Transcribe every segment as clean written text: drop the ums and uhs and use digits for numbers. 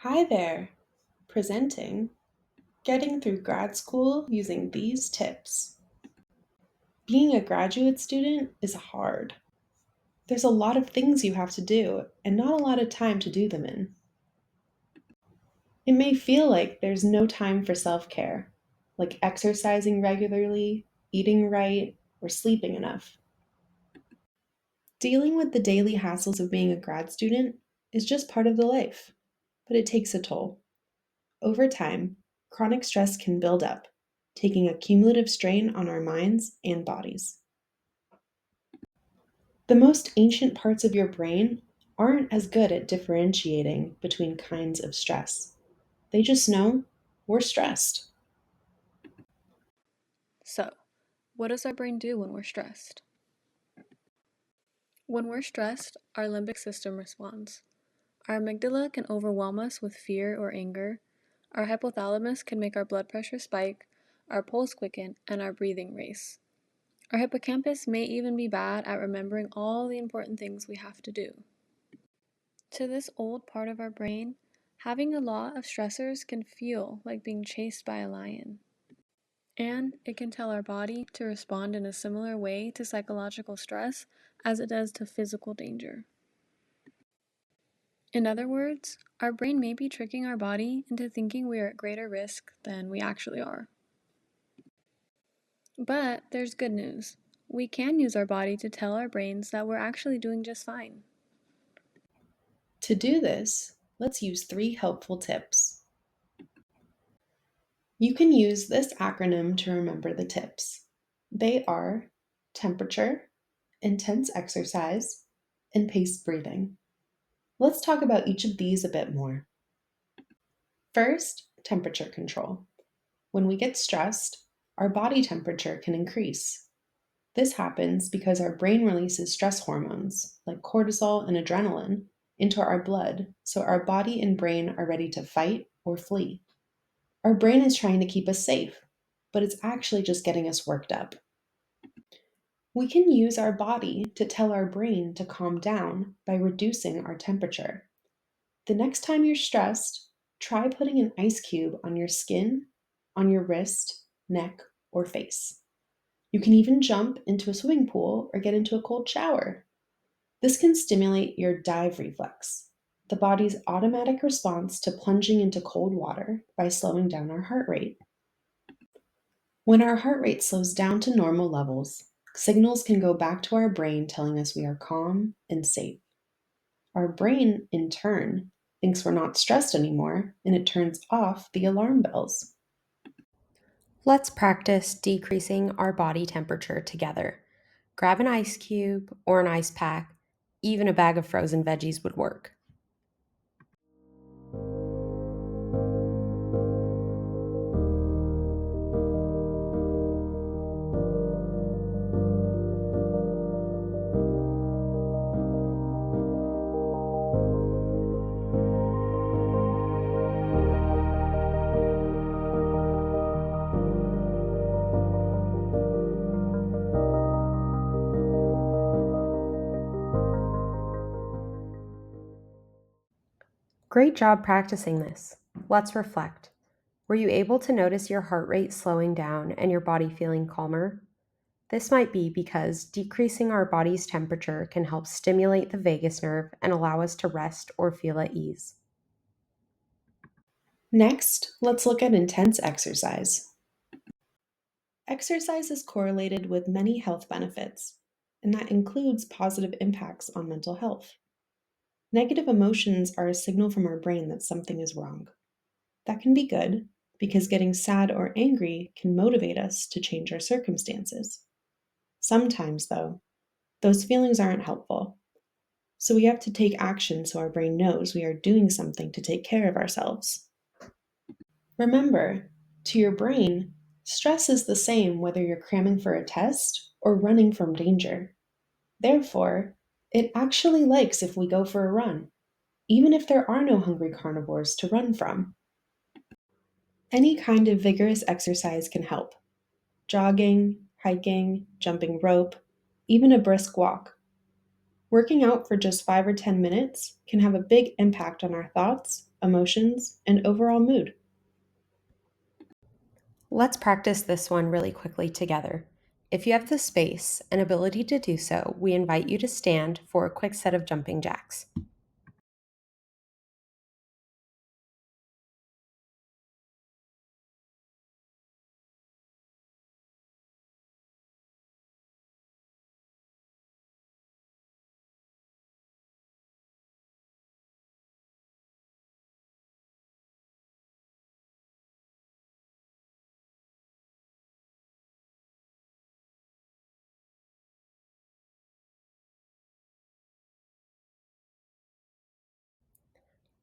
Hi there! Presenting Getting Through Grad School Using These Tips. Being a graduate student is hard. There's a lot of things you have to do and not a lot of time to do them in. It may feel like there's no time for self care, like exercising regularly, eating right, or sleeping enough. Dealing with the daily hassles of being a grad student is just part of the life, but it takes a toll. Over time, chronic stress can build up, taking a cumulative strain on our minds and bodies. The most ancient parts of your brain aren't as good at differentiating between kinds of stress. They just know we're stressed. So, what does our brain do when we're stressed? When we're stressed, our limbic system responds. Our amygdala can overwhelm us with fear or anger. Our hypothalamus can make our blood pressure spike, our pulse quicken, and our breathing race. Our hippocampus may even be bad at remembering all the important things we have to do. To this old part of our brain, having a lot of stressors can feel like being chased by a lion. And it can tell our body to respond in a similar way to psychological stress as it does to physical danger. In other words, our brain may be tricking our body into thinking we are at greater risk than we actually are. But there's good news. We can use our body to tell our brains that we're actually doing just fine. To do this, let's use 3 helpful tips. You can use this acronym to remember the tips. They are temperature, intense exercise, and paced breathing. Let's talk about each of these a bit more. First, temperature control. When we get stressed, our body temperature can increase. This happens because our brain releases stress hormones, like cortisol and adrenaline, into our blood, so our body and brain are ready to fight or flee. Our brain is trying to keep us safe, but it's actually just getting us worked up. We can use our body to tell our brain to calm down by reducing our temperature. The next time you're stressed, try putting an ice cube on your skin, on your wrist, neck, or face. You can even jump into a swimming pool or get into a cold shower. This can stimulate your dive reflex, the body's automatic response to plunging into cold water by slowing down our heart rate. When our heart rate slows down to normal levels, signals can go back to our brain telling us we are calm and safe. Our brain, in turn, thinks we're not stressed anymore and it turns off the alarm bells. Let's practice decreasing our body temperature together. Grab an ice cube or an ice pack, even a bag of frozen veggies would work. Great job practicing this. Let's reflect. Were you able to notice your heart rate slowing down and your body feeling calmer? This might be because decreasing our body's temperature can help stimulate the vagus nerve and allow us to rest or feel at ease. Next, let's look at intense exercise. Exercise is correlated with many health benefits, and that includes positive impacts on mental health. Negative emotions are a signal from our brain that something is wrong. That can be good because getting sad or angry can motivate us to change our circumstances. Sometimes, though, those feelings aren't helpful. So we have to take action so our brain knows we are doing something to take care of ourselves. Remember, to your brain, stress is the same whether you're cramming for a test or running from danger. Therefore, it actually likes if we go for a run, even if there are no hungry carnivores to run from. Any kind of vigorous exercise can help. Jogging, hiking, jumping rope, even a brisk walk. Working out for just 5 or 10 minutes can have a big impact on our thoughts, emotions, and overall mood. Let's practice this one really quickly together. If you have the space and ability to do so, we invite you to stand for a quick set of jumping jacks.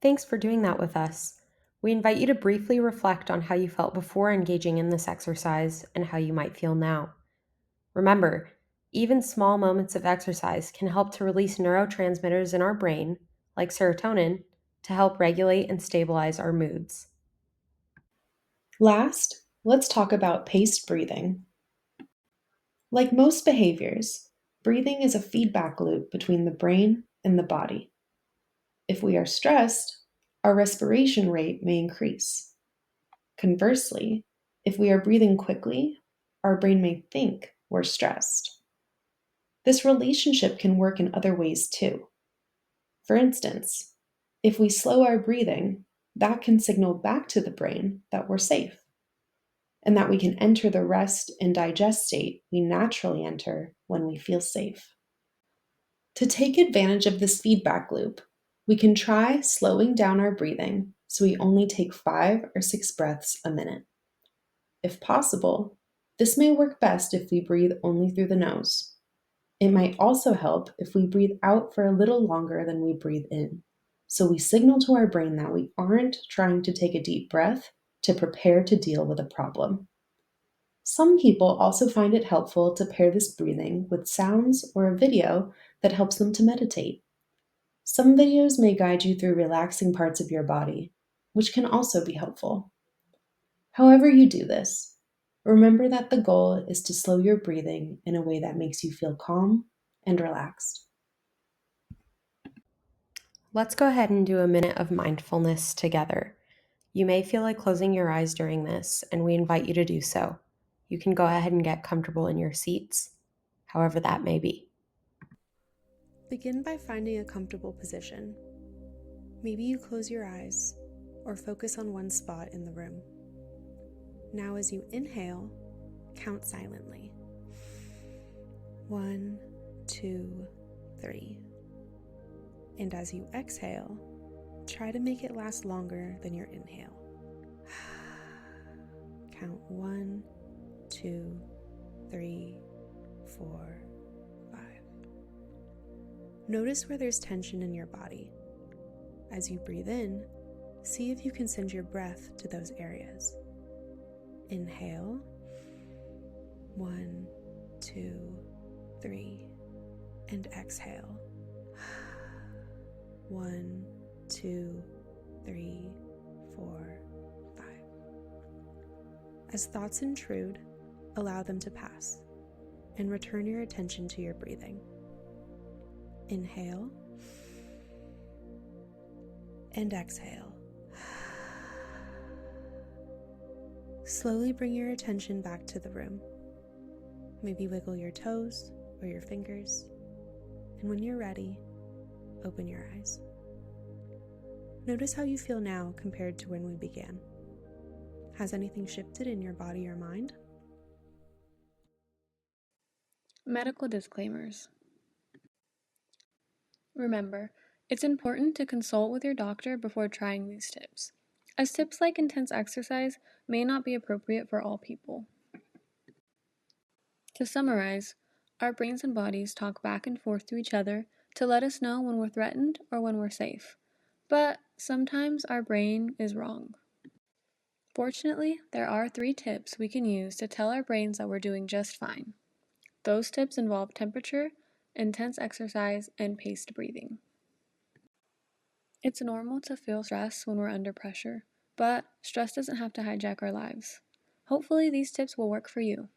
Thanks for doing that with us. We invite you to briefly reflect on how you felt before engaging in this exercise and how you might feel now. Remember, even small moments of exercise can help to release neurotransmitters in our brain, like serotonin, to help regulate and stabilize our moods. Last, let's talk about paced breathing. Like most behaviors, breathing is a feedback loop between the brain and the body. If we are stressed, our respiration rate may increase. Conversely, if we are breathing quickly, our brain may think we're stressed. This relationship can work in other ways too. For instance, if we slow our breathing, that can signal back to the brain that we're safe and that we can enter the rest and digest state we naturally enter when we feel safe. To take advantage of this feedback loop, we can try slowing down our breathing so we only take 5 or 6 breaths a minute. If possible, this may work best if we breathe only through the nose. It might also help if we breathe out for a little longer than we breathe in, so we signal to our brain that we aren't trying to take a deep breath to prepare to deal with a problem. Some people also find it helpful to pair this breathing with sounds or a video that helps them to meditate. Some videos may guide you through relaxing parts of your body, which can also be helpful. However, you do this, remember that the goal is to slow your breathing in a way that makes you feel calm and relaxed. Let's go ahead and do a minute of mindfulness together. You may feel like closing your eyes during this, and we invite you to do so. You can go ahead and get comfortable in your seats, however that may be. Begin by finding a comfortable position. Maybe you close your eyes or focus on one spot in the room. Now, as you inhale, count silently. 1, 2, 3. And as you exhale, try to make it last longer than your inhale. Count 1, 2, 3, 4, 5. Notice where there's tension in your body. As you breathe in, see if you can send your breath to those areas. Inhale. 1, 2, 3. And exhale. 1, 2, 3, 4, 5. As thoughts intrude, allow them to pass and return your attention to your breathing. Inhale and exhale. Slowly bring your attention back to the room. Maybe wiggle your toes or your fingers. And when you're ready, open your eyes. Notice how you feel now compared to when we began. Has anything shifted in your body or mind? Medical disclaimers. Remember, it's important to consult with your doctor before trying these tips, as tips like intense exercise may not be appropriate for all people. To summarize, our brains and bodies talk back and forth to each other to let us know when we're threatened or when we're safe. But sometimes our brain is wrong. Fortunately, there are 3 tips we can use to tell our brains that we're doing just fine. Those tips involve temperature, intense exercise, and paced breathing. It's normal to feel stress when we're under pressure, but stress doesn't have to hijack our lives. Hopefully, these tips will work for you.